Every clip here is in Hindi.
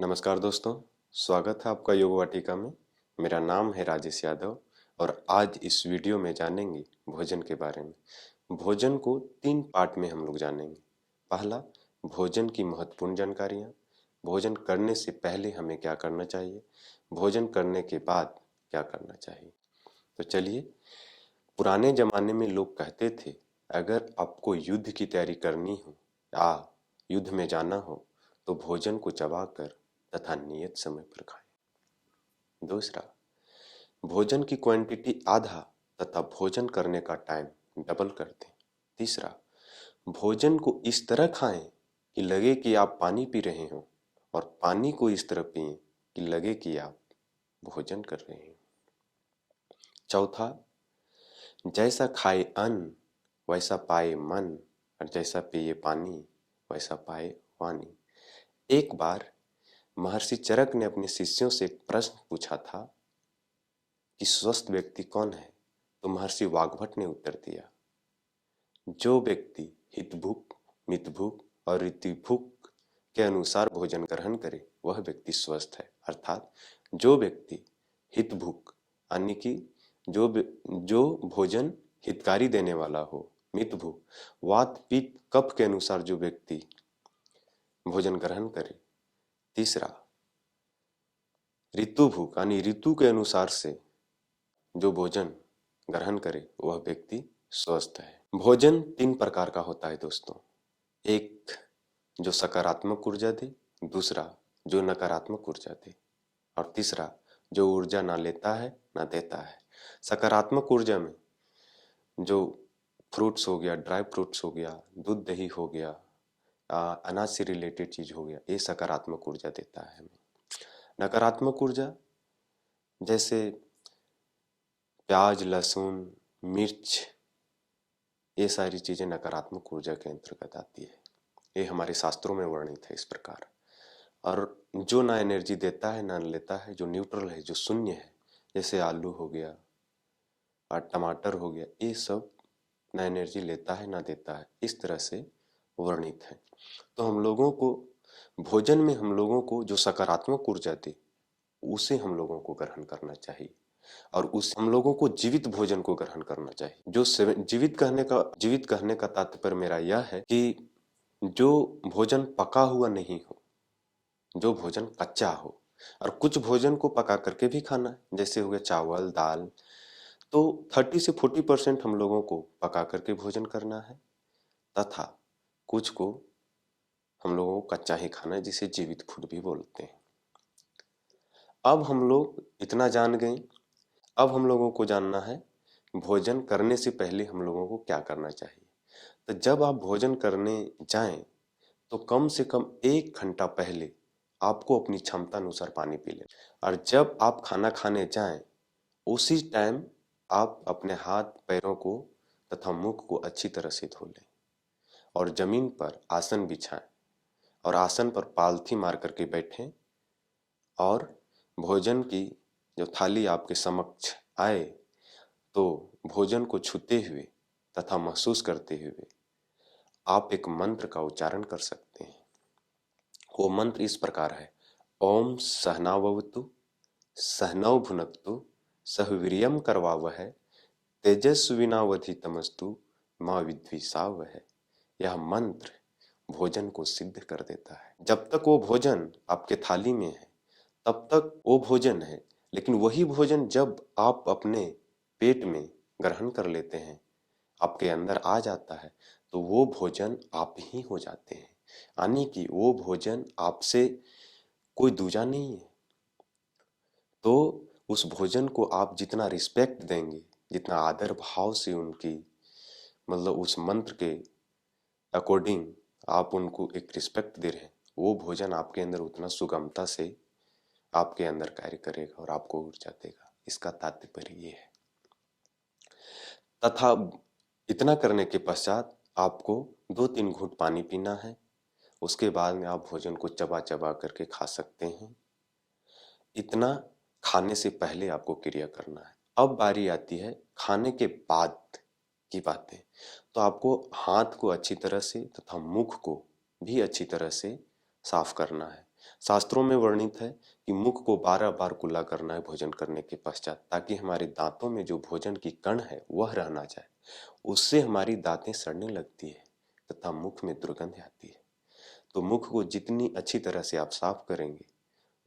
नमस्कार दोस्तों, स्वागत है आपका योग वाटिका में। मेरा नाम है राजेश यादव और आज इस वीडियो में जानेंगे भोजन के बारे में। भोजन को 3 पार्ट में हम लोग जानेंगे। पहला, भोजन की महत्वपूर्ण जानकारियाँ, भोजन करने से पहले हमें क्या करना चाहिए, भोजन करने के बाद क्या करना चाहिए। तो चलिए, पुराने ज़माने में लोग कहते थे, अगर आपको युद्ध की तैयारी करनी हो या युद्ध में जाना हो तो भोजन को चबाकर तथा नियत समय पर खाएं। दूसरा, भोजन की क्वांटिटी आधा तथा भोजन करने का टाइम डबल कर दें। तीसरा, भोजन को इस तरह खाएं कि लगे कि आप पानी पी रहे हो और पानी को इस तरह पिएं कि लगे कि आप भोजन कर रहे हैं। चौथा, जैसा खाए अन्न वैसा पाए मन और जैसा पिए पानी वैसा पाए वाणी। एक बार महर्षि चरक ने अपने शिष्यों से एक प्रश्न पूछा था कि स्वस्थ व्यक्ति कौन है। तो महर्षि वाग्भट ने उत्तर दिया, जो व्यक्ति हितभुक, मितभुक और ऋतुभुक के अनुसार भोजन ग्रहण करे वह व्यक्ति स्वस्थ है। अर्थात जो व्यक्ति हितभुक यानी कि जो भोजन हितकारी देने वाला हो, मितभुक वात पित्त कफ के अनुसार जो व्यक्ति भोजन ग्रहण करे। तीसरा, ऋतुभुक यानी ऋतु के अनुसार से जो भोजन ग्रहण करे वह व्यक्ति स्वस्थ है। भोजन 3 प्रकार का होता है दोस्तों। एक जो सकारात्मक ऊर्जा दे, दूसरा जो नकारात्मक ऊर्जा दे और तीसरा जो ऊर्जा ना लेता है ना देता है। सकारात्मक ऊर्जा में जो फ्रूट्स हो गया, ड्राई फ्रूट्स हो गया, दूध दही हो गया, अनाज से रिलेटेड चीज हो गया, ये सकारात्मक ऊर्जा देता है हमें। नकारात्मक ऊर्जा जैसे प्याज, लहसुन, मिर्च, ये सारी चीजें नकारात्मक ऊर्जा के अंतर्गत आती है। ये हमारे शास्त्रों में वर्णित है इस प्रकार। और जो ना एनर्जी देता है ना लेता है, जो न्यूट्रल है, जो शून्य है, जैसे आलू हो गया और टमाटर हो गया, ये सब ना एनर्जी लेता है ना देता है, इस तरह से वर्णित है। तो हम लोगों को भोजन में हम लोगों को जो सकारात्मक ऊर्जा दे उसे हम लोगों को ग्रहण करना चाहिए और उस हम लोगों को जीवित भोजन को ग्रहण करना चाहिए। जो जीवित कहने का तात्पर्य मेरा यह है कि जो भोजन पका हुआ नहीं हो, जो भोजन कच्चा हो। और कुछ भोजन को पका करके भी खाना है, जैसे हो गया चावल, दाल। तो 30 से 40% हम लोगों को पका करके भोजन करना है तथा कुछ को हम लोगों को कच्चा ही खाना है, जिसे जीवित फूड भी बोलते हैं। अब हम लोग इतना जान गए, अब हम लोगों को जानना है भोजन करने से पहले हम लोगों को क्या करना चाहिए। तो जब आप भोजन करने जाएं तो कम से कम 1 घंटा पहले आपको अपनी क्षमता अनुसार पानी पी लें और जब आप खाना खाने जाएं उसी टाइम आप अपने हाथ पैरों को तथा मुख को अच्छी तरह से धो लें और जमीन पर आसन बिछाएं और आसन पर पालथी मार करके बैठें और भोजन की जो थाली आपके समक्ष आए तो भोजन को छूते हुए तथा महसूस करते हुए आप एक मंत्र का उच्चारण कर सकते हैं। वो मंत्र इस प्रकार है, ओम सहनाववतु सहनौ भुनक्तु सह वीर्यं करवावहै तेजस्विनावधीतमस्तु माँ विद्विषावहै। यह मंत्र भोजन को सिद्ध कर देता है। जब तक वो भोजन आपके थाली में है तब तक वो भोजन है, लेकिन वही भोजन जब आप अपने पेट में ग्रहण कर लेते हैं, आपके अंदर आ जाता है, तो वो भोजन आप ही हो जाते हैं। यानी कि वो भोजन आपसे कोई दूजा नहीं है। तो उस भोजन को आप जितना रिस्पेक्ट देंगे, जितना आदर भाव से उनकी मतलब उस मंत्र के अकॉर्डिंग आप उनको एक रिस्पेक्ट दे रहे हैं, वो भोजन आपके अंदर उतना सुगमता से आपके अंदर कार्य करेगा और आपको ऊर्जा देगा। इसका तात्पर्य ये है। तथा इतना करने के पश्चात आपको 2-3 घूंट पानी पीना है। उसके बाद में आप भोजन को चबा चबा करके खा सकते हैं। इतना खाने से पहले आपको क्रिया करना है। अब बारी आती है खाने के बाद की बातें। तो आपको हाथ को अच्छी तरह से तथा मुख को भी अच्छी तरह से साफ करना है शास्त्रों में वर्णित है कि मुख को 12 बार कुल्ला करना है भोजन करने के पश्चात, ताकि हमारे दांतों में जो भोजन की कण है वह रह ना जाए। उससे हमारी दांतें सड़ने लगती है तथा मुख में दुर्गंध आती है। तो मुख को जितनी अच्छी तरह से आप साफ करेंगे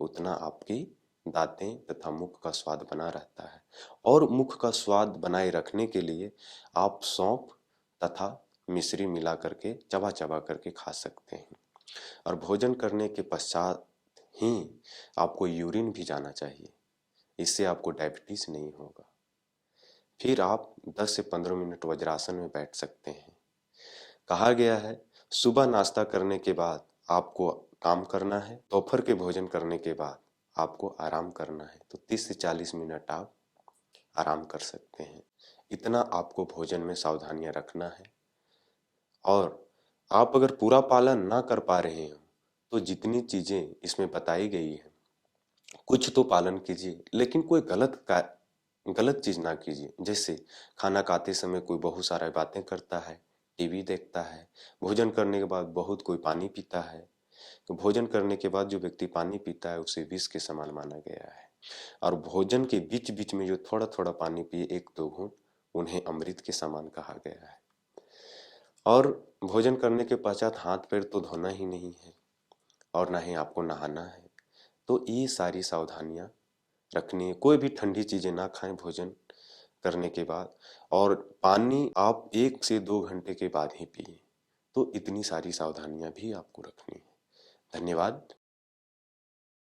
उतना आपकी दांतें तथा मुख का स्वाद बना रहता है। और मुख का स्वाद बनाए रखने के लिए आप सौंफ तथा मिश्री मिला करके चबा चबा करके खा सकते हैं। और भोजन करने के पश्चात ही आपको यूरिन भी जाना चाहिए, इससे आपको डायबिटीज नहीं होगा। फिर आप 10 से 15 मिनट वज्रासन में बैठ सकते हैं। कहा गया है सुबह नाश्ता करने के बाद आपको काम करना है, दोपहर के भोजन करने के बाद आपको आराम करना है। तो 30 से 40 मिनट आप आराम कर सकते हैं। इतना आपको भोजन में सावधानियां रखना है। और आप अगर पूरा पालन ना कर पा रहे हो तो जितनी चीजें इसमें बताई गई है कुछ तो पालन कीजिए, लेकिन कोई गलत चीज ना कीजिए। जैसे खाना खाते समय कोई बहुत सारा बातें करता है, टीवी देखता है, भोजन करने के बाद बहुत कोई पानी पीता है। तो भोजन करने के बाद जो व्यक्ति पानी पीता है उसे विष के समान माना गया है। और भोजन के बीच बीच में जो थोड़ा थोड़ा पानी पिए 1-2 घूंट, उन्हें अमृत के समान कहा गया है। और भोजन करने के पश्चात हाथ पैर तो धोना ही नहीं है और ना ही आपको नहाना है। तो ये सारी सावधानियां रखनी है। कोई भी ठंडी चीजें ना खाएं भोजन करने के बाद, और पानी आप 1 से 2 घंटे के बाद ही पिए। तो इतनी सारी सावधानियां भी आपको रखनी है। धन्यवाद।